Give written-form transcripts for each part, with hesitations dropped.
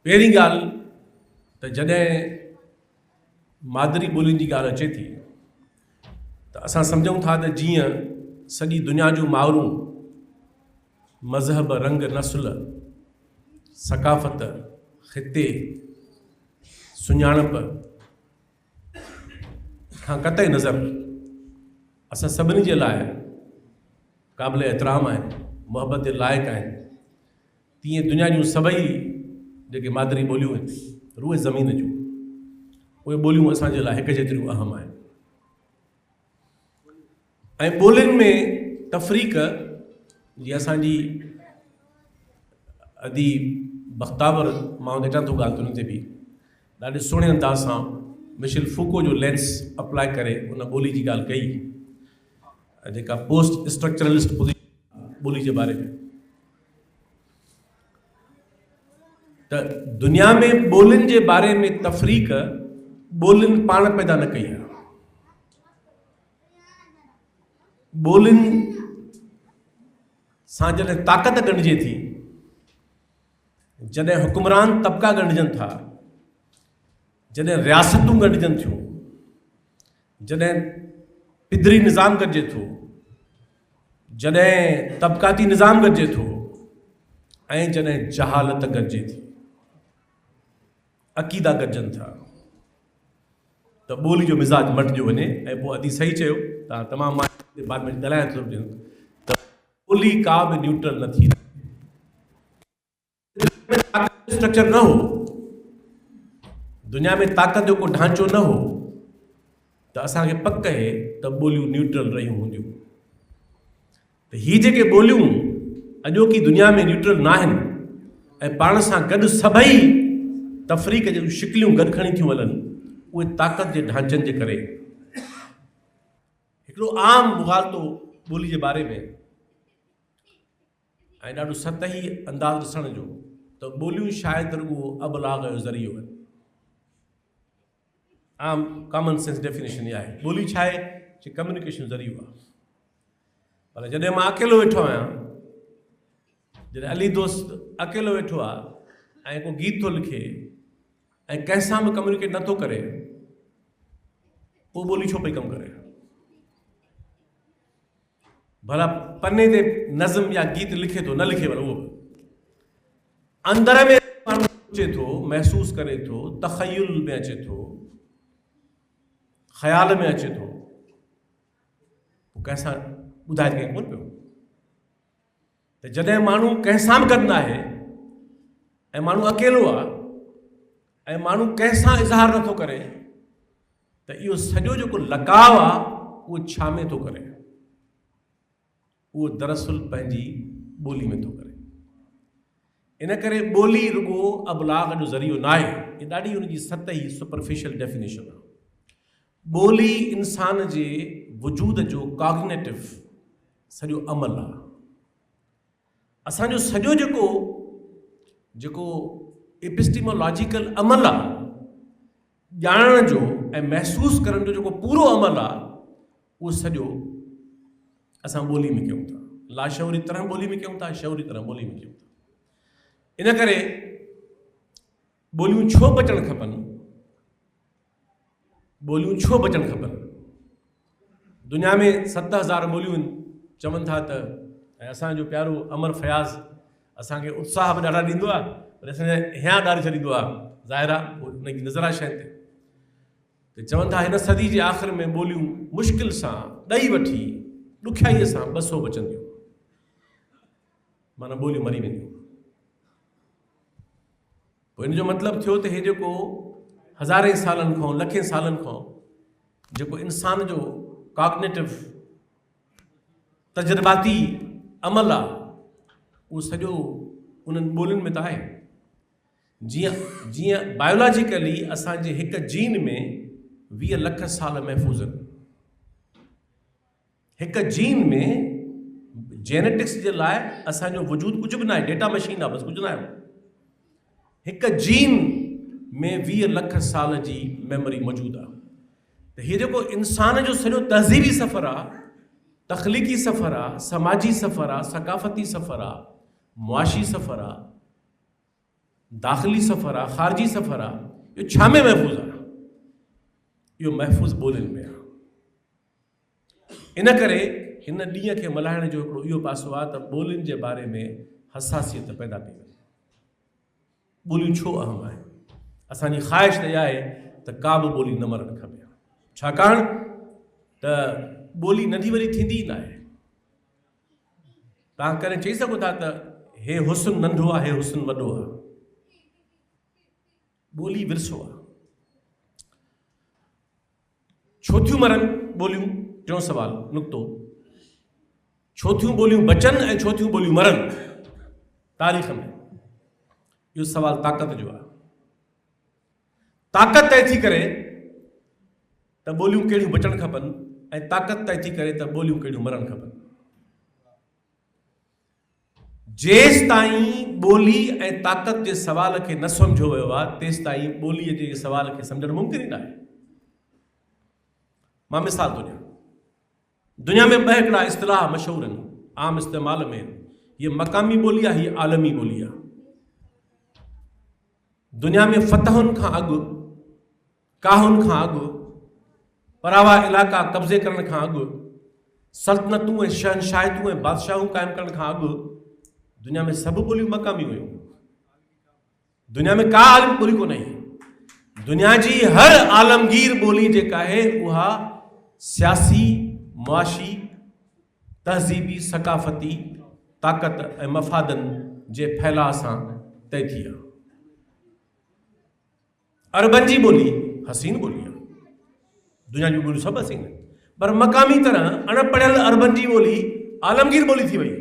पहिरीं ॻाल्हि त जॾहिं मादरी ॿोलियुनि जी ॻाल्हि अचे थी त असां सम्झूं था त जीअं सॼी दुनिया जूं मावरूं मज़हब, रंग, नस्ल, सकाफ़त, ख़िते, सुञाणप खां क़तई नज़र असां सभिनी जे लाइ क़ाबिल एतिराम आहिनि, मुहबत जे लाइक़ु आहिनि। तीअं दुनिया जूं सभई जेके मादरी ॿोलियूं आहिनि रूए ज़मीन जूं, उहे ॿोलियूं असांजे लाइ हिकु जेतिरियूं अहम आहिनि। ऐं ॿोलियुनि में तफ़रीक़ जीअं असांजी अदी बख़्तावर मां अचां थो ॻाल्हि तुंहिंजे ते बि ॾाढे सुहिणे अंदाज़ सां मिशेल फूको जो लेंस अप्लाई करे उन ॿोली जी ॻाल्हि कई, जेका पोस्ट स्ट्रक्चरलिस्ट ॿोली जे बारे में। त दुनिया में ॿोलियुनि जे बारे में तफ़रीक़ ॿोलियुनि पाण पैदा न कई आहे। ॿोलियुनि सां जॾहिं ताक़त ॻंढिजे थी, जॾहिं हुकुमरान तबिका ॻंढिजनि था, जॾहिं रियासतूं ॻंढिजनि थियूं, जॾहिं पिदरी निज़ाम गॾिजे थो, जॾहिं तबिकाती निज़ाम गॾिजे थो, ऐं जॾहिं जहालत गॾिजे थी, अक़ीदा गॾिजनि था, त ॿोली जो मिज़ाज मटिजो वञे। ऐं पोइ अदी सही चयो, तव्हां तमामु मां बाद में ॻाल्हायां थो त ॿोली का बि न्यूट्रल न थी। स्ट्रक्चर न हो, दुनिया में ताक़त जो को ढांचो न हो, त असांखे पक आहे त ॿोलियूं न्यूट्रल रहियूं हूंदियूं। त हीअ जेके ॿोलियूं अॼोकी दुनिया में न्यूट्रल न आहिनि ऐं पाण सां गॾु सभई तफ़रीक़ जूं शिकिलियूं गॾु खणी थियूं हलनि, उहे ताक़त जे ढांचनि जे करे। हिकिड़ो आम मुग़ालतो ॿोली जे बारे में ऐं ॾाढो सतही अंदाज़ ॾिसण जो त ॿोलियूं शायदि रुॻो अबलाग जो ज़रियो आहिनि। आम कॉमन सेंस डेफिनेशन इहा आहे, ॿोली छा आहे कि कम्युनिकेशन ज़रियो आहे। पर जॾहिं मां अकेलो वेठो आहियां, जॾहिं अली दोस्त अकेलो वेठो आहे ऐं को गीत थो लिखे ऐं कंहिंसां बि कम्युनिकेट नथो करे, पोइ ॿोली छो पई कमु करे? भला पने ते नज़म या गीत लिखे थो, न लिखे भला, उहो अंदर में माण्हू सोचे थो, महसूस करे थो, तख़युल में अचे थो, ख़्याल में अचे थो, पोइ कंहिंसां ॿुधाए कंहिं कोन पियो। त जॾहिं माण्हू कंहिंसां बि गॾु न आहे ऐं माण्हू अकेलो आहे ऐं माण्हू कंहिंसां इज़हार नथो करे, त इहो सॼो जेको लकाव आहे उहो छा में थो करे? उहो दरअसल पंहिंजी ॿोली में थो करे। इन करे ॿोली रुॻो अबलाग जो ज़रियो न आहे। इहा ॾाढी हुनजी सतही सुपरफिशियल डेफिनेशन आहे। ॿोली इंसान जे वजूद जो कॉग्निटिव सॼो अमल आहे। असांजो सॼो जेको एपिस्टीमोलॉजिकल अमल आहे, ॼाणण जो ऐं महसूस करण जो जेको पूरो अमल आहे, उहो सॼो असां ॿोली में कयूं था। लाशऊरी तरह ॿोली में कयूं था, शऊरी तरह ॿोली में कयूं था। इन करे ॿोलियूं छो बचणु खपनि? ॿोलियूं छो बचणु खपनि? दुनिया में 7000 ॿोलियूं आहिनि, चवनि था त, ऐं असांजो प्यारो अमर फयाज़ असांखे उत्साह बि ॾाढा ॾींदो आहे, पर असांजे हियां ॾाढी छॾींदो आहे, ज़ाहिर आहे उनजी नज़र आहे शइ ते। त चवनि था हिन सदी जे आख़िर में ॿोलियूं मुश्किल सां ॾेई वठी ॾुखियाईअ सां 200 बचंदियूं, माना ॿोलियूं मरी वेंदियूं। पोइ इन जो मतिलबु थियो त हे जेको हज़ारे सालनि खां, लखे सालनि खां जेको इंसान जो कॉग्निटिव तजुर्बाती अमल आहे, उहो सॼो उन्हनि ॿोलियुनि में त आहे। जीअं बायोलॉजिकली असांजे हिकु जीन में 20 लख साल महफ़ूज़ आहिनि। हिकु जीन में जेनेटिक्स जे लाइ असांजो वजूद कुझु बि न आहे, डेटा मशीन आहे, बसि कुझु न आहे। हिकु जीन में 20 लख साल जी मेमोरी मौजूदु आहे। त हीअ जेको इंसान जो सॼो तहज़ीबी सफ़र आहे, तख़लीक़ी सफ़र आहे, समाजी सफ़र आहे, सकाफ़ती सफ़र आहे, मुआशी सफ़र आहे, दाख़िली सफ़र आहे, ख़ारजी सफ़र आहे, इहो छा में महफ़ूज़ आहे? इहो महफ़ूज़ ॿोलियुनि में आहे। इन करे हिन ॾींहं खे मल्हाइण जो हिकिड़ो इहो पासो आहे त ॿोलियुनि जे बारे में हसासियत पैदा कई वञे। ॿोलियूं छो अहम आहिनि? असांजी ख़्वाहिश त इहा आहे त का बि ॿोली न मरणु खपे, छाकाणि त ॿोली नंढी वॾी थींदी ई न आहे। तव्हां करे चई सघो था त हे हुस्न नंढो आहे, हे हुस्न वॾो आहे। ॿोली विरसो आहे। छो थियूं मरनि ॿोलियूं? टियों सवाल नुक़्तो, छो थियूं ॿोलियूं बचनि ऐं छो थियूं ॿोलियूं मरनि तारीख़ में? इहो सवाल ताक़त जो आहे। ताक़त तय थी करे त ॿोलियूं कहिड़ियूं बचणु खपनि ऐं ताक़त तय थी करे त ॿोलियूं कहिड़ियूं मरणु खपनि। जेसि ताईं ॿोली ऐं ताक़त जे सवाल खे न सम्झो वियो आहे तेसि ताईं ॿोलीअ जे सवाल खे सम्झणु मुमकिन ई न आहे। मां मिसाल थो ॾियां। दुनिया में ॿ हिकिड़ा इस्तिलाह मशहूर आहिनि, आम इस्तेमाल में आहिनि। हीअ मक़ामी ॿोली आहे, हीअ आलमी ॿोली आहे। दुनिया में फतहुनि खां अॻु, काहुनि खां अॻु, परावा इलाइक़ा कब्ज़े करण खां अॻु, सल्तनतूं ऐं शहनशाहितूं ऐं बादशाहूं क़ाइमु करण खां अॻु दुनिया में सभु ॿोलियूं मक़ामी हुयूं। दुनिया में का आलमी ॿोली कोन हुई। दुनिया जी हर आलमगीर ॿोली जेका आहे उहा सियासी, मुआशी, तहज़ीबी, सक़ाफ़ती ताक़त ऐं मफ़ादनि जे फैलाव सां तय थी आहे। अरबनि जी ॿोली हसीन ॿोली आहे। दुनिया जूं ॿोलियूं सभु हसीन आहिनि, पर मक़ामी तरह अणपढ़ियल अरबनि जी ॿोली आलमगीर ॿोली थी वई।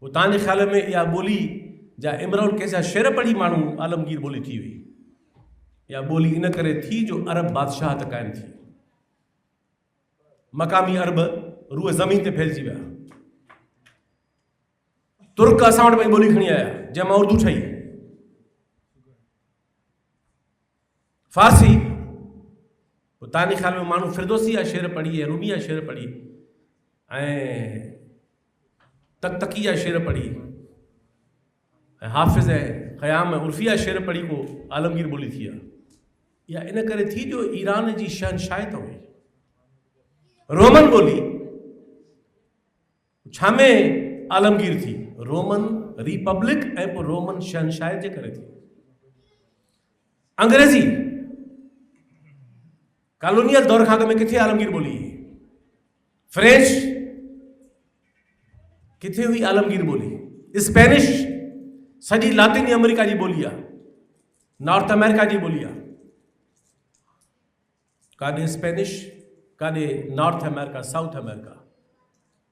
पोइ तव्हांजे ख़्याल में इहा ॿोली जा इमरुल कैस जा शेर पढ़ी माण्हू आलमगीर ॿोली थी वई? इहा ॿोली इन करे थी जो अरब बादशाहत क़ाइमु थी। मक़ामी अरब रूह ज़मीन ते फैलिजी विया। तुर्क असां वटि पंहिंजी ॿोली खणी आया, जंहिंमां उर्दू ठही। फारसी, पोइ तव्हांजे ख़्याल में माण्हू फिरदौसी जा शेर पढ़ी ऐं रूमी जा शेर पढ़ी ऐं तकतकी जा शेर पढ़ी ऐं हाफ़िज़ ऐं ख़याम ऐं उर्फ़ी जा शेर पढ़ी को आलमगीर ॿोली थी आहे। इहा इन करे थी जो ईरान जी शहनशाहित हुई। रोमन ॿोली छा में आलमगीर थी? रोमन रिपब्लिक ऐं पोइ रोमन शहनशाहित जे करे थी। अंग्रेज़ी कॉलोनियल दौर खां अॻु में किथे आलमगीर ॿोली? फ्रेंच किथे हुई आलमगीर ॿोली? स्पेनिश सॼी लातिनी अमेरिका जी ॿोली आहे, नॉर्थ अमेरिका जी ॿोली आहे। काॾे स्पेनिश, काॾे नॉर्थ अमेरिका, साउथ अमेरिका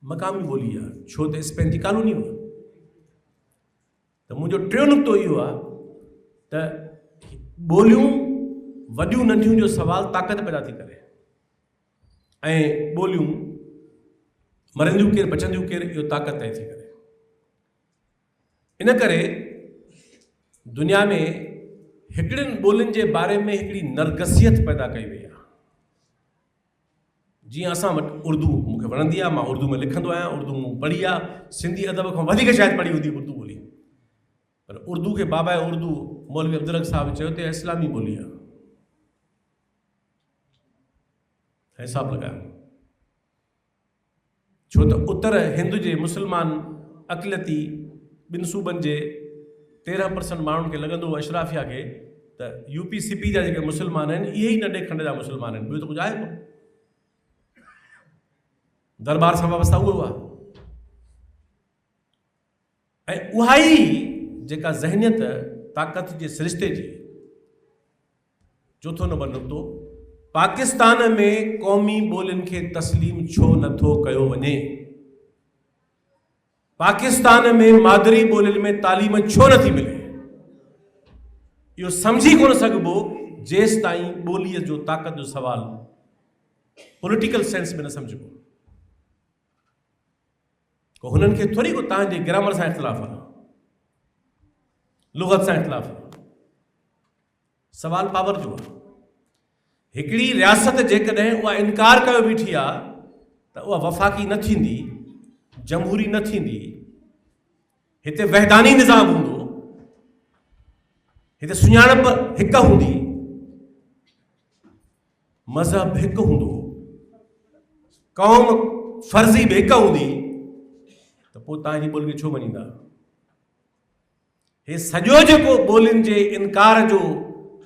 मक़ामी ॿोली आहे, छो त स्पेन जी कॉलोनी हुई। त मुंहिंजो टियों नुक़्तो इहो आहे त ॿोलियूं वॾियूं नंढियूं जो सवाल ताक़त पैदा थी करे ऐं ॿोलियूं मरंदियूं केरु बचंदियूं केरु, इहो ताक़त तय थी करे। इन करे दुनिया में हिकिड़ियुनि ॿोलियुनि जे बारे में हिकिड़ी नरगसियत पैदा कई वई आहे। जीअं असां वटि उर्दू मूंखे वणंदी आहे, मां उर्दू में लिखंदो आहियां, उर्दू मूं पढ़ी आहे, सिंधी अदब खां वधीक शायदि पढ़ी हूंदी उर्दू ॿोली। पर उर्दू खे बाबा उर्दू मौलवी अब्दुल हक साहब चयो त इस्लामी ॿोली आहे। हिसाब लॻायो, छो त उत्तर हिंद जे मुस्लमान अक़लियती ॿिनि सूबनि जे 13% माण्हुनि खे लॻंदो हो अशराफिया खे त यूपी सीपी जा जेके मुस्लमान आहिनि इहे ई नंढे खंड जा मुस्लमान आहिनि, ॿियो त कुझु आहे कोन। दरबार सां वाबस्ता उहो आहे। ऐं उहा ई जेका ज़हनियत ताक़त जे सिरिश्ते जी। चोथों नंबर नुक़्तो, पाकिस्तान में क़ौमी ॿोलियुनि खे तस्लीम छो नथो कयो वञे? पाकिस्तान में मादरी ॿोलियुनि में तालीम छो नथी मिले? इहो सम्झी कोन सघिबो जेसि ताईं ॿोलीअ जो ताक़त जो सवाल पॉलिटिकल सेंस में न सम्झिबो। को हुननि खे थोरी को तव्हांजे ग्रामर सां इख़्तिलाफ़ आहे, लुग़त सां इख़्तिलाफ़ आहे। सवाल पावर जो आहे। हिकिड़ी रियासत जेकॾहिं उहा इनकार कयो बीठी आहे त उहा वफ़ाक़ी न थींदी, जमहूरी न थींदी, हिते वहदानी निज़ाम हूंदो, हिते सुञाणप हिकु हूंदी, मज़हब हिकु हूंदो, क़ौम फर्ज़ी बि हिकु हूंदी, त पोइ तव्हांजी ॿोली खे छो मञींदा? हे सॼो जेको ॿोलियुनि जे इनकार जो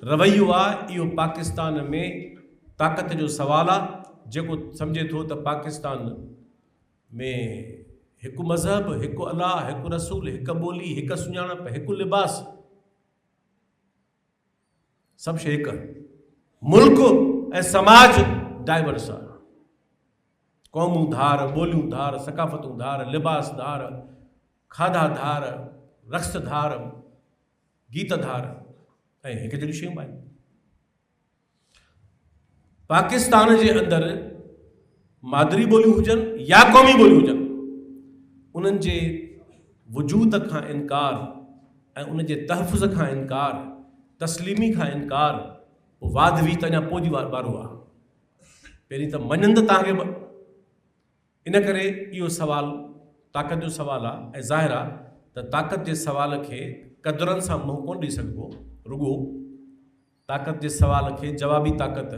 रवैयो आहे, इहो पाकिस्तान में ताक़त जो सवाल आहे। जेको सम्झे थो त पाकिस्तान में हिकु मज़हब, हिकु अलाह, हिकु रसूल, हिकु ॿोली, हिकु सुञाणप, हिकु लिबास, सभु शइ हिकु, मुल्क ऐं समाज डाइवर्स आहे। क़ौमूं धार, ॿोलियूं धार, सकाफ़तूं धार, लिबास धार, खाधा धार, रक़्स धार, गीत धार ऐं हिकु जहिड़ी शयूं आहिनि। पाकिस्तान जे अंदरि मादरी ॿोलियूं हुजनि या क़ौमी ॿोलियूं हुजनि, उन्हनि जे वजूद खां इनकार ऐं उन जे तहफ़ुज़ खां इनकार, तस्लीमी खां इनकार, वाद वी त अञा पोइ जी वारो आहे। पहिरीं त मञंद तव्हांखे। इन करे इहो सवाल ताक़त जो सवाल आहे, ऐं ज़ाहिर आहे त ताक़त जे सवाल खे क़दरनि सां मुंहुं कोन ॾेई सघिबो, रुॻो ताक़त जे सवाल खे जवाबी ताक़त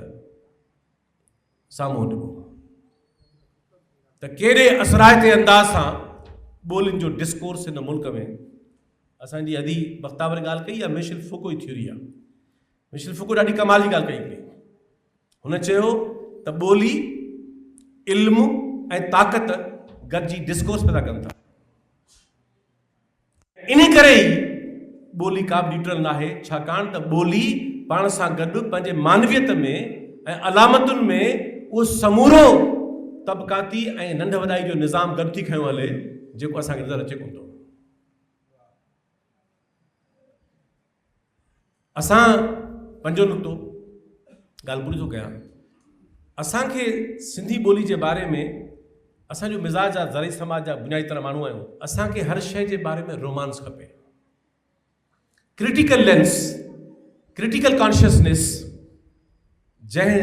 साम्हूं ॾिबो। त कहिड़े असराइते अंदाज़ सां ॿोलियुनि जो डिस्कोर्स हिन मुल्क में, असांजी अदी बख़्तावर ॻाल्हि कई आहे, मिशेल फुको जी थ्योरी आहे। मिशेल फुको ॾाढी कमाल जी ॻाल्हि कई। हुन चयो त ॿोली, इल्मु ऐं ताक़त गॾिजी डिस्कोर्स पैदा कनि था। इन करे ई ॿोली का बि न्यूट्रल न आहे, छाकाणि त ॿोली पाण सां गॾु पंहिंजे मानवियत में ऐं अलामतुनि में उहो समूरो तबक़ाती ऐं नंढ वॾाई जो निज़ाम गॾु थी खयो हले, जेको असांखे नज़र अचे कोन थो। असां पंजो नुक़्तो ॻाल्हि पूरी थो कयां। असांखे सिंधी ॿोली जे बारे में, असांजो मिज़ाज आहे, ज़रई समाज जा बुनियादी तरह माण्हू आहियूं, असांखे हर शइ जे बारे में रोमांस खपे, क्रिटिकल लेंस, क्रिटिकल कॉन्शियसनेस। जंहिं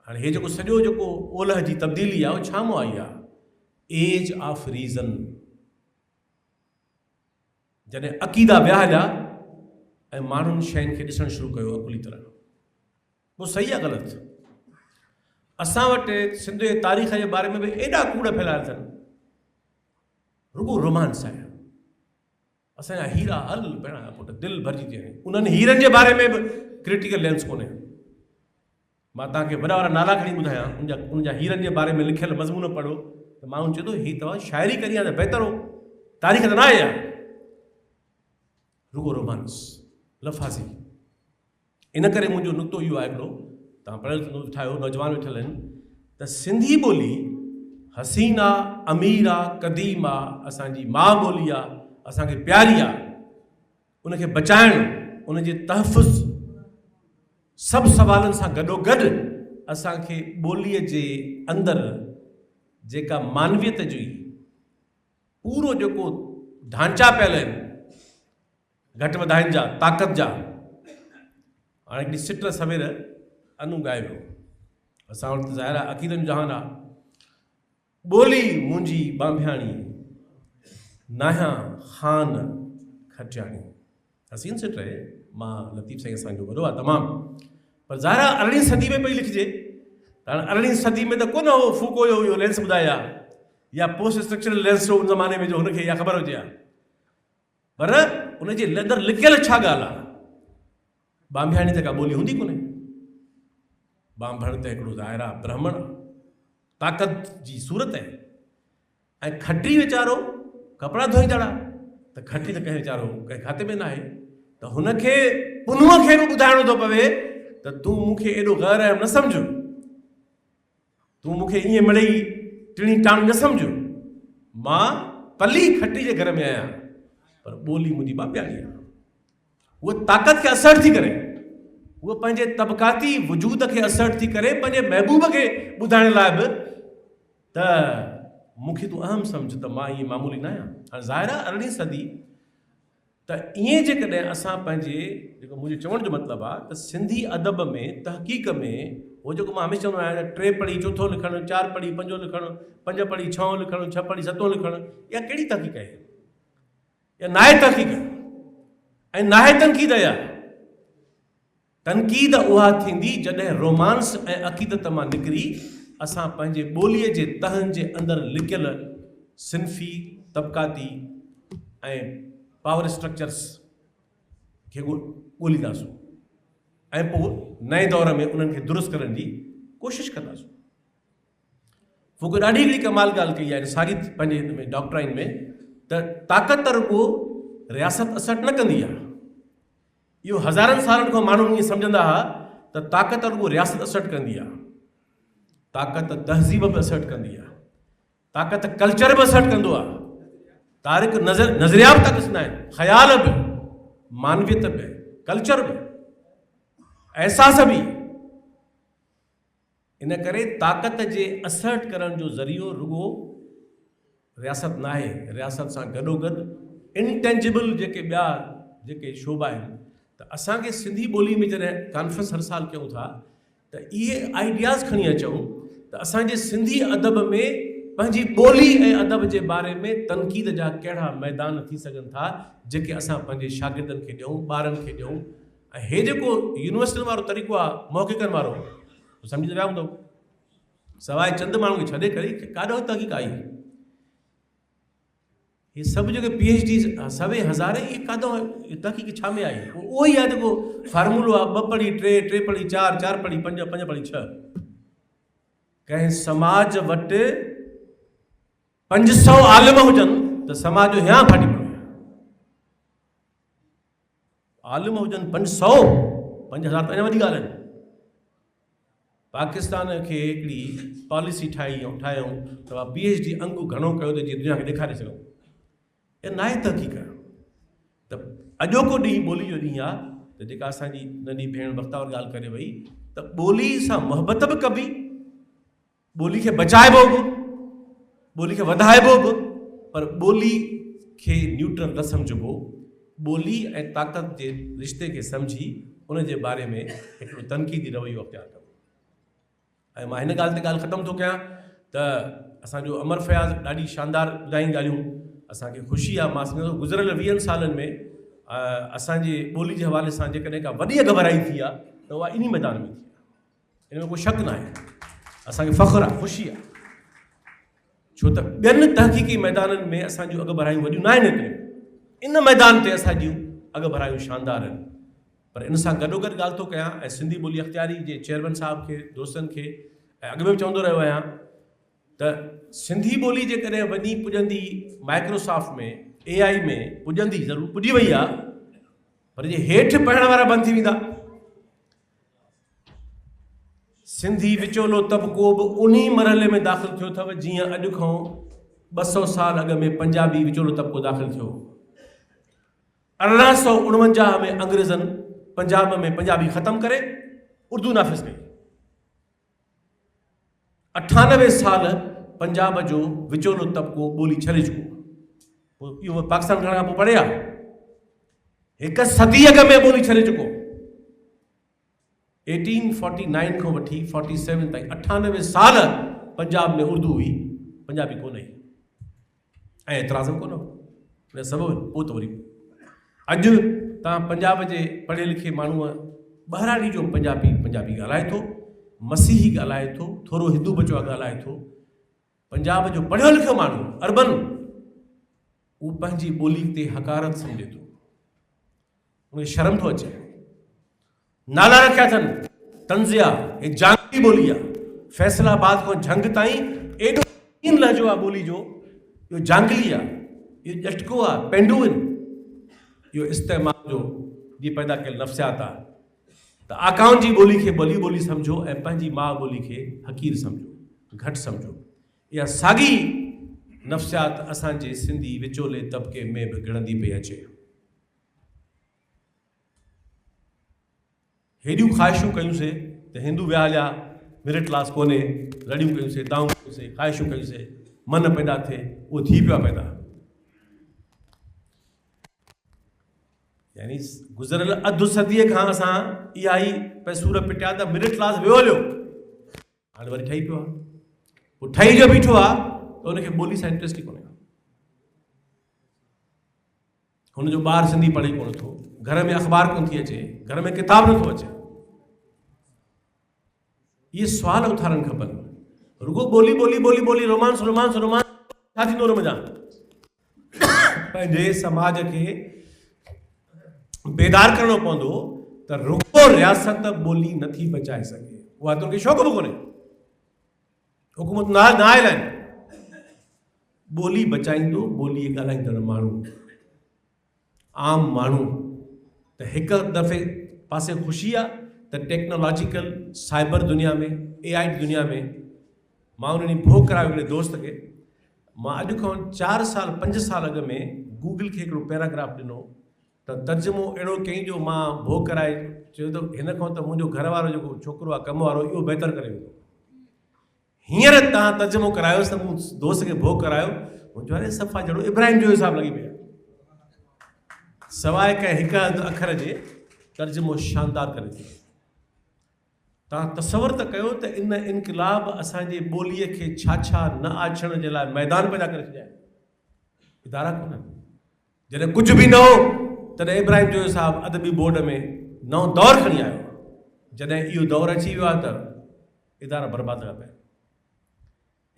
हाणे हे जेको सॼो जेको ओलह जी तब्दीली आहे, उहो छा मां आई आहे? Age of reason. जॾहिं अक़ीदा विया हलिया ऐं माण्हुनि शयुनि खे ॾिसणु शुरू कयो अकुली तरह, पोइ सही आहे ग़लति? असां वटि सिंध जे तारीख़ जे बारे में बि एॾा कूड़ फैलायल अथनि, रुॻो रोमांस आहे। असांजा हीरा हल पहिरां पुट दिलि भरिजी थी वञे, उन्हनि हीरनि जे बारे में बि क्रिटिकल लेंस कोन्हे। मां तव्हांखे वॾा वॾा नाला खणी ॿुधायां, उनजा हीरनि जे बारे में लिखियल मज़मून पढ़ो त माण्हू चए थो हीअ तव्हां शाइरी करी आहे त बहितर हो, तारीख़ त न आहे या रुॻो रोमांस, लफ़ाज़ी। इन करे मुंहिंजो नुक़्तो इहो आहे हिकिड़ो, तव्हां पढ़ियल ठाहियो, नौजवान वेठल आहिनि, त सिंधी ॿोली हसीन आहे, अमीर आहे, क़दीम आहे, असांजी माउ ॿोली आहे, असांखे प्यारी आहे। उनखे बचाइणु, उनजे तहफ़ुज़, सभु सवालनि सां गॾोगॾु असांखे ॿोलीअ जे अंदरि जेका मानवियत जी पूरो जेको ढांचा पियल आहिनि, घटि वधाइनि जा, ताक़त जा। हाणे हिकिड़ी सिट सवेर अनु ॻाए वियो, असां वटि ज़ाहिर आहे अक़ीदनि जो जहान आहे। ॿोली मुंहिंजी बांभियाणी, नाहियां ख़ान खटियाणी। हसीन सिट आहे, मां लतीफ़ साईं असांजो वॾो आहे तमामु, पर ज़ाहिर आहे 18वीं सदी में पई लिखिजे। त हाणे 18वीं सदी में त कोन हो फूको जो इहो लेंस ॿुधाया, या पोस्ट स्ट्रक्चरल लेंस हो उन ज़माने में, जो हुनखे इहा ख़बर हुजे हा, पर उनजे अंदरि लिखियल छा ॻाल्हि आहे? बांभियाणी त का ॿोली हूंदी कोन्हे। बांभण त हिकिड़ो ज़ाहिर आहे ब्राह्मण, ताक़त जी सूरत आहे। ऐं खटी वीचारो कपिड़ा धोईंदड़, त खटी त कंहिं वीचारो कंहिं खाते में न आहे, त हुनखे पुनुअ खे बि ॿुधाइणो थो पवे त तूं मूंखे एॾो ग़ैर अहम न सम्झ, तूं मूंखे ईअं मिड़ई टिणी टाणी न सम्झ। मां पली खटी जे घर में आहियां, पर ॿोली मुंहिंजी बांभियाणी आहे। उहा ताक़त खे असर थी करे, उहा पंहिंजे तबक़ाती वजूद खे असर थी करे, पंहिंजे महबूब खे ॿुधाइण लाइ बि त मूंखे तूं अहम सम्झ, त मां ईअं मामूली न आहियां। हाणे ज़ाहिर आहे 18वीं सदी, त ईअं जेकॾहिं असां पंहिंजे, जेको मुंहिंजे चवण जो मतिलबु आहे त सिंधी अदब में, तहक़ीक़ में, उहो जेको मां हमेशह चवंदो आहियां 3 पढ़ी 4 लिखणु, 4 पढ़ी 5 लिखणु, 5 पढ़ी 6 लिखणु, 6 पढ़ी 7 लिखणु, इहा कहिड़ी तहक़ीक़ आहे? या नाहे तहक़ीक़? ऐं नाहे तनक़ीद या तनक़ीद उहा थींदी जॾहिं रोमांस ऐं अक़ीदत मां निकिरी असां पंहिंजे ॿोलीअ जे तहनि जे अंदरि लिकियल सिन्फ़ी तबक़ाती ऐं पावर स्ट्रक्चर्स खे ॻोल्हींदासूं ऐं पोइ नए दौर में उन्हनि खे दुरुस्त करण जी कोशिशि कंदासूं। फूको ॾाढी हिकिड़ी कमाल ॻाल्हि कई आहे सारी पंहिंजे हिन में डॉक्ट्राइन में त ताक़त रुॻो रियासत असर न कंदी आहे। इहो हज़ारनि सालनि खां माण्हू ईअं सम्झंदा हुआ त ताक़त रुॻो रियासत असर कंदी आहे। ताक़त तहज़ीब बि असर कंदी आहे, ताक़त कल्चर बि असर कंदो आहे, तारीख़ नज़रिया बि था ॾिसंदा आहिनि, ख़्याल बि, मानवियत बि, कल्चर बि, एहसास बि। इन करे ताक़त जे असर करण जो ज़रियो रुॻो रियासत न आहे। रियासत सां गॾोगॾु इंटेंजिबल जेके ॿिया जेके शोबा आहिनि त असांखे सिंधी ॿोली में जॾहिं कॉन्फ्रेंस हर साल कयूं था त इहे आइडियाज़ खणी अचूं त असांजे सिंधी अदब में पंहिंजी ॿोली ऐं अदब जे बारे में तनक़ीद जा कहिड़ा मैदान थी सघनि था जेके असां पंहिंजे शागिर्दनि खे ॾियूं, ॿारनि खे ॾियूं। ऐं हे जेको यूनिवर्सिटियुनि वारो तरीक़ो आहे मौक़िक़नि वारो, सम्झी त विया हूंदव, सवाइ चंद माण्हू खे छॾे करे काॾो तहक़ीक़ आई। ये सभु जेके PhD सवे हज़ारे इहे काॾो तहक़ीक़ छा में आई? उहो ई आहे जेको फार्मूलो आहे 2 पढ़ी 3, 3 पढ़ी 4, 4 पढ़ी 5, 5 पढ़ी 6। कंहिं समाज वटि 500 आलिम हुजनि त समाज जो हियां फाटी पियो। आलिम हुजनि 500, 5000 त अञा वॾी ॻाल्हि आहे। पाकिस्तान खे हिकिड़ी पॉलिसी ठाहियूं त PhD अंगु घणो कयो त जीअं दुनिया खे ॾेखारे सघूं। इहा नाहे तहक़ीक़। त अॼोको ॾींहुं ॿोली जो ॾींहुं आहे त जेका असांजी नंढी भेण बख़्तावर ॻाल्हि करे वई त ॿोली सां मुहबत बि कबी, ॿोली खे बचाइबो बि, ॿोली खे वधाइबो बि, पर ॿोली खे न्यूट्रल न सम्झिबो। ॿोली ऐं ताक़त जे रिश्ते खे सम्झी उन जे बारे में हिकिड़ो तनक़ीदी रवैयो अख़्तियार कयो। ऐं मां हिन ॻाल्हि ते ॻाल्हि ख़तमु थो कयां त असांजो अमर फयाज़ ॾाढी शानदार ॿुधाई ॻाल्हियूं, असांखे ख़ुशी आहे। मां सम्झां थो गुज़िरियल 20 सालनि में असांजे ॿोली जे हवाले सां जेकॾहिं का वॾी घबराई थी आहे त उहा इन मैदान में थी आहे। इन में कोई शक न आहे, असांखे फ़ख़्रु आहे, ख़ुशी आहे, छो त ॿियनि तहक़ीक़ी मैदाननि में असांजूं अॻु भरायूं वॾियूं न आहिनि एतिरियूं। इन मैदान ते असांजूं अॻु भरायूं शानदार आहिनि। पर इन सां गॾोगॾु ॻाल्हि थो कयां ऐं सिंधी ॿोली अख़्तियारी जे चेयरमैन साहिब खे, दोस्तनि खे ऐं अॻु में बि चवंदो रहियो आहियां त सिंधी ॿोली जेकॾहिं वञी पुॼंदी माइक्रोसॉफ्ट में, AI में पुॼंदी, ज़रूरु पुॼी वई आहे, पर जे हेठि पढ़ण वारा बंदि थी वेंदा। सिंधी विचोलो तबिको बि उन मरहले में दाख़िल थियो अथव जीअं अॼु खां 200 साल अॻु में पंजाबी विचोलो तबिको दाख़िल थियो। 1849 में अंग्रेज़नि पंजाब में पंजाबी ख़तमु करे उर्दू नाफ़िज़ कई। 98 साल पंजाब जो विचोलो तबिको ॿोली छॾे चुको। पोइ इहो पाकिस्तान खणण खां पोइ पढ़े आहे, 1 सदी अॻु में ॿोली छॾे चुको। 1849 खां वठी 47 ताईं 98 साल पंजाब में उर्दू हुई, पंजाबी कोन हुई ऐं एतिराज़ कोन हो। इन सबबु पोइ त वरी अॼु तव्हां पंजाब जे पढ़े लिखे माण्हूअ ॿाहिरां जो पंजाबी ॻाल्हाए थो, मसीही ॻाल्हाए थो, थोरो हिंदू बचवा ॻाल्हाए थो। पंजाब जो पढ़ियो लिखियो माण्हू अर्बन, उहो पंहिंजी ॿोली ते हकारत सम्झे थो, उनखे शर्म थो अचे। नाला रखिया अथनि तंज़िया, हे जांगली ॿोली आहे। फैसलाबाद खां झंग ताईं एॾो कीन लहजो आहे ॿोली जो, इहो जांगली आहे, इहो ॼटको आहे, पेंडू आहिनि। इहो इस्तेमाल जो जी पैदा कयल नफ़्सियात आहे। त आकाउनि जी ॿोली खे भली ॿोली सम्झो ऐं पंहिंजी माउ ॿोली खे हक़ीर सम्झो, घटि सम्झो। इहा साॻी नफ़्सियात असांजे सिंधी विचोले तबिके में बि गिणंदी पई अचे। हेॾियूं ख़्वाहिशूं कयूंसीं त हिंदू विया हलिया, मिडिल क्लास कोन्हे, रड़ियूं कयूंसीं, दाऊं कयूंसीं, ख़्वाहिशूं कयूंसीं, मन पैदा थिए, उहो थी पियो आहे पैदा। यानी गुज़िरियल अधु सदीअ खां असां इहा ई पैसूर पिटिया त मिडिल क्लास वियो हलियो, हाणे वरी ठही पियो आहे। पोइ ठही जो बीठो आहे त उनखे ॿोली सां इंट्रस्ट ई कोन्हे। हुनजो ॿारु सिंधी पढ़े कोन थो, घर में अख़बार कोन थी अचे, घर में किताब नथो अचे। इहे सुवाल उथारणु खपनि। रुगो ॿोली ॿोली ॿोली ॿोली रोमांस रोमांस रोमांस छा थींदो हुन मज़ा? पंहिंजे समाज खे बेदार करणो पवंदो त रुगो रियासत ॿोली नथी बचाए सघे। उहा तोखे शौक़ु बि कोन्हे, हुकूमत न आयल आहिनि। ॿोली बचाईंदो ॿोली ॻाल्हाईंदड़ माण्हू, आम माण्हू। त हिकु दफ़े पासे ख़ुशी आहे त टेक्नोलॉजिकल साइबर दुनिया में, AI दुनिया में मां उन ॾींहुं भोग करायो हिकिड़े दोस्त खे। मां अॼु खां 4 साल 5 साल अॻु में गूगल खे हिकिड़ो पैराग्राफ ॾिनो त तर्जुमो अहिड़ो कई जो मां भोग कराए चयो त हिन खां त मुंहिंजो घर वारो जेको छोकिरो आहे कम वारो, इहो बहितर करे वेंदो। हींअर तव्हां तर्जुमो करायोसि त मूं दोस्त खे भोग करायो, मुंहिंजो अरे सफ़ा जहिड़ो इब्राहिम जो हिसाबु लॻी पिया, सवाइ कंहिं हिकु अधु अखर जे तर्जुमो शानदार करे ॾिनो। तव्हां तसवर त कयो त इन इनक़िलाब असांजे ॿोलीअ खे छा छा न आछण जे लाइ मैदान पैदा करे छॾिया आहिनि। इदारा कोन्हनि। जॾहिं कुझु बि न हो तॾहिं इब्राहिम जो हिसाबु अदबी बोर्ड में नओं दौरु खणी आयो। जॾहिं इहो दौरु अची वियो आहे त इदारा बर्बाद था पिया।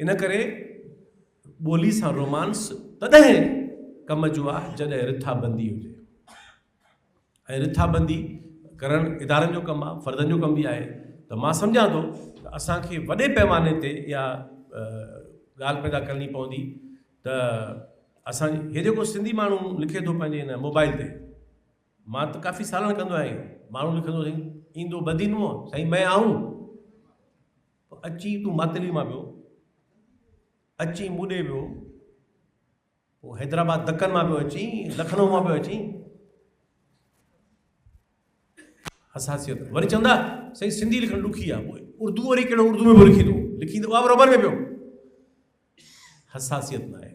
इन करे ॿोली सां रोमांस तॾहिं कम जो आहे जॾहिं रिथाबंदी हुजे। ऐं रिथाबंदी करणु इदारनि जो कमु आहे, फ़र्दनि जो कमु बि आहे। त मां सम्झां थो त असांखे वॾे पैमाने ते इहा ॻाल्हि पैदा करणी पवंदी त असां हे जेको सिंधी माण्हू लिखे थो पंहिंजे हिन मोबाइल ते, मां त काफ़ी सालनि कंदो आहियां। माण्हू लिखंदो साईं ईंदो बदीनो साईं मैं आऊं, अची तूं मातली मां पियो, अची मूॾे पियो, पोइ हैदराबाद दक्कन मां पियो अची, लखनऊ मां पियो अची। हसासियत वरी चवंदा साईं सिंधी लिखणु ॾुखी आहे, पोइ उर्दू वरी कहिड़ो उर्दू में बि लिखी थो, लिखी त उहा बराबरि में पियो। हसासियत न आहे।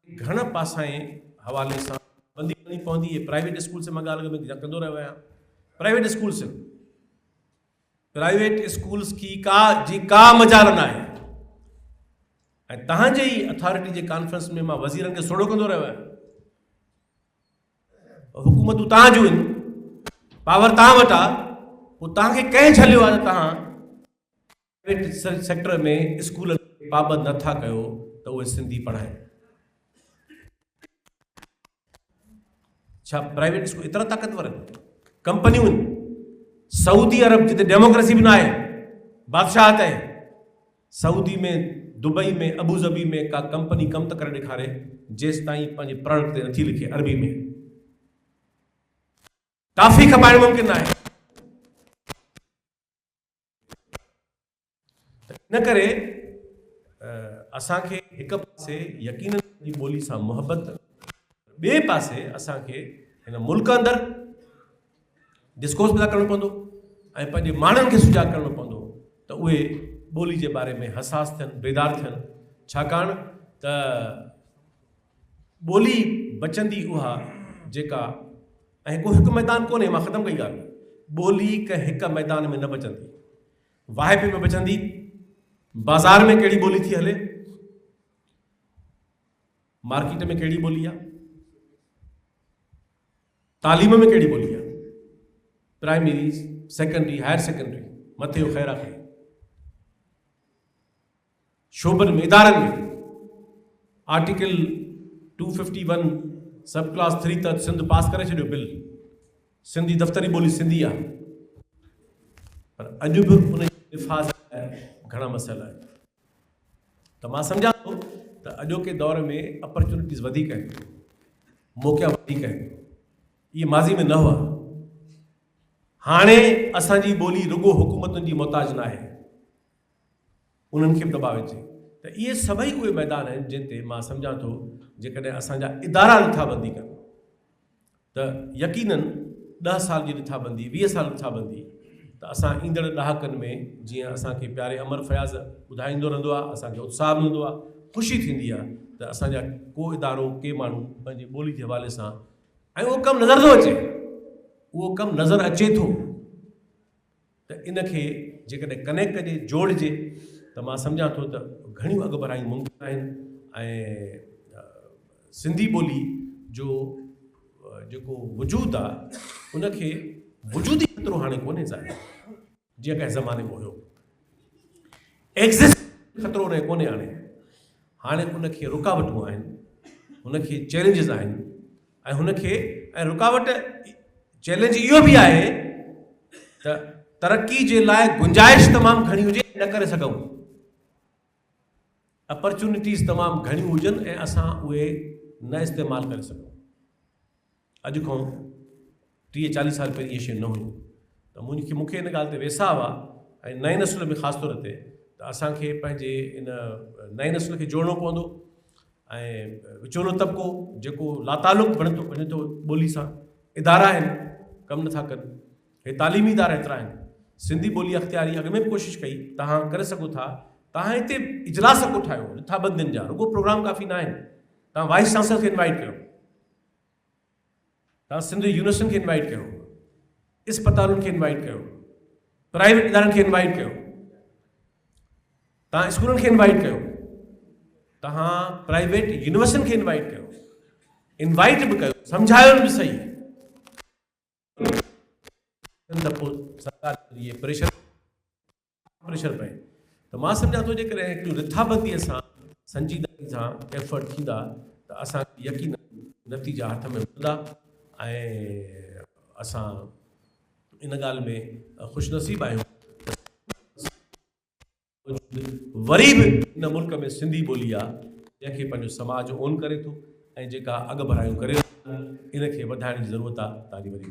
घण पासाए हवाले सां बंदी करणी पवंदी। प्राइवेट स्कूल से मां ॻाल्हि में कंदो रहियो आहियां। प्राइवेट स्कूल्स की का मजाल न आहे। ऐं तव्हांजे ई अथॉरिटी जे कॉन्फ्रेंस में मां वज़ीरनि खे सोड़ो कंदो रहियो आहियां। हुकूमतूं तव्हां जूं आहिनि, पावर तव्हां वटि आहे, पोइ तव्हांखे कंहिं छलियो आहे त तव्हां प्राइवेट सेक्टर में स्कूल पाबंद नथा कयो त उहे सिंधी पढ़ाइनि। छा प्राइवेट स्कूल एतिरा ताक़तवर आहिनि? कंपनियूं आहिनि। सऊदी अरब जिते डेमोक्रेसी बि न आहे, बादशाहत आहे, सऊदी में, दुबई में, अबूज़बी में का कंपनी कमु त करे ॾेखारे जेसि ताईं पंहिंजे प्रोडक्ट ते नथी लिखे अरबी में। काफ़ी खपाइणु मुमकिन न आहे। इन करे असांखे हिकु पासे यकीननि ॿोली सां मुहबत, ॿिए पासे असांखे हिन मुल्क अंदरि डिस्कोर्स पैदा करणो पवंदो ऐं पंहिंजे माण्हुनि खे सुजाॻ करणो पवंदो त उहे ॿोली जे बारे में हसास थियनि, बेदार थियनि। छाकाणि त ॿोली बचंदी उहा जेका, ऐं को हिकु मैदान कोन्हे, मां ख़तमु कई ॻाल्हि। ॿोली कंहिं हिकु मैदान में न बचंदी, वाहिपे में बचंदी। बाज़ार में कहिड़ी ॿोली थी हले, मार्केट में कहिड़ी ॿोली आहे, तालीम में कहिड़ी ॿोली आहे, प्राइमरी, सेकेंडरी, हायर सेकेंडरी, मथे जो ख़ैर आहे, शोबनि में, इदारनि में। आर्टिकल 251 सब क्लास 3 त सिंध पास करे छॾियो बिल। सिंधी दफ़्तरी ॿोली सिंधी आहे, पर अॼु बि उन दिफ़ा घणा मसइला आहिनि। त मां सम्झां थो त अॼोके दौर में अपॉर्चुनिटीज़ वधीक आहिनि, मौक़ा वधीक आहिनि। इहे माज़ी में न हुआ। हाणे असांजी ॿोली रुगो हुकूमतुनि जी मोहताज न आहे, उन्हनि खे बि दॿाउ अचे। त इहे सभई उहे मैदान आहिनि जिन ते मां सम्झां थो जेकॾहिं असांजा इदारा रिथाबंदी कनि त यकीनन 10 साल जी रिथाबंदी, 20 साल रिथाबंदी, त असां ईंदड़ ॾहाकनि में जीअं असांखे प्यारे अमर फयाज़ ॿुधाईंदो रहंदो आहे, असांखे उत्साह मिलंदो आहे, ख़ुशी थींदी आहे त असांजा को इदारो, के माण्हू पंहिंजी ॿोली जे हवाले सां, ऐं उहो कमु नज़र थो अचे, उहो कमु नज़र अचे थो। त इनखे जेकॾहिं कनेक्ट कजे, जोड़िजे, त मां सम्झां थो त घणियूं अॻु बढ़ायूं मुमकिन आहिनि। ऐं सिंधी ॿोली जो जेको वजूद आहे उनखे वजूदी ख़तरो हाणे कोन्हे ज़ाहिर, जीअं कंहिं ज़माने में हुयो। एग्ज़िस्ट ख़तरो न कोन्हे हाणे उनखे रुकावटूं आहिनि, उनखे चैलेंजिस आहिनि, ऐं हुनखे रुकावट चैलेंज इहो बि आहे त तरक़ी जे लाइ गुंजाइश तमामु घणी हुजे, न करे सघूं, अपॉर्चुनिटीज़ तमामु घणियूं हुजनि ऐं असां उहे न इस्तेमालु करे सघूं। अॼु खां 30-40 साल पहिरीं इहे शयूं न हुयूं, त मूंखे इन ॻाल्हि ते वेसाव आहे, ऐं नए नस्ल में ख़ासि तौर ते त असांखे पंहिंजे इन नए नस्ल खे जोड़णो पवंदो। ऐं विचोलो तबिको जेको लातालुक बणे थो ॿोली सां, इदारा आहिनि कमु नथा कनि, हे तालीमी इदारा एतिरा आहिनि। सिंधी ॿोली अख़्तियारी अॻ में बि कोशिशि कई, तव्हां करे सघो था, तव्हां हिते इजलास को ठाहियो रिथाबंदियुनि जा, रुगो प्रोग्राम काफ़ी न आहिनि, तव्हां वाइस चांसलर खे इनवाइट कयो, तव्हां सिंध यूनिवर्सिटियुनि खे इनवाइट कयो, इस्पतालुनि खे इनवाइट कयो, प्राइवेट इदारनि खे इनवाइट कयो, तव्हां स्कूलनि खे इनवाइट कयो, तव्हां प्राइवेट यूनिवर्सिटियुनि खे इनवाइट कयो, इनवाइट बि कयो, सम्झायो बि सही, त पोइ सरकार इहे प्रेशर पए। त मां सम्झां थो जेकॾहिं हिकिड़ी रिथाबंदीअ सां संजीदगी सां एफर्ट थींदा त असां यकीन नतीजा हथ में हूंदा, ऐं असां इन ॻाल्हि में ख़ुशनसीब आहियूं वरी बि इन मुल्क में सिंधी ॿोली आहे जंहिंखे पंहिंजो समाज ओन करे थो, ऐं जेका अॻु बढ़ायूं करे इनखे वधाइण जी ज़रूरत आहे। तव्हांजी वरी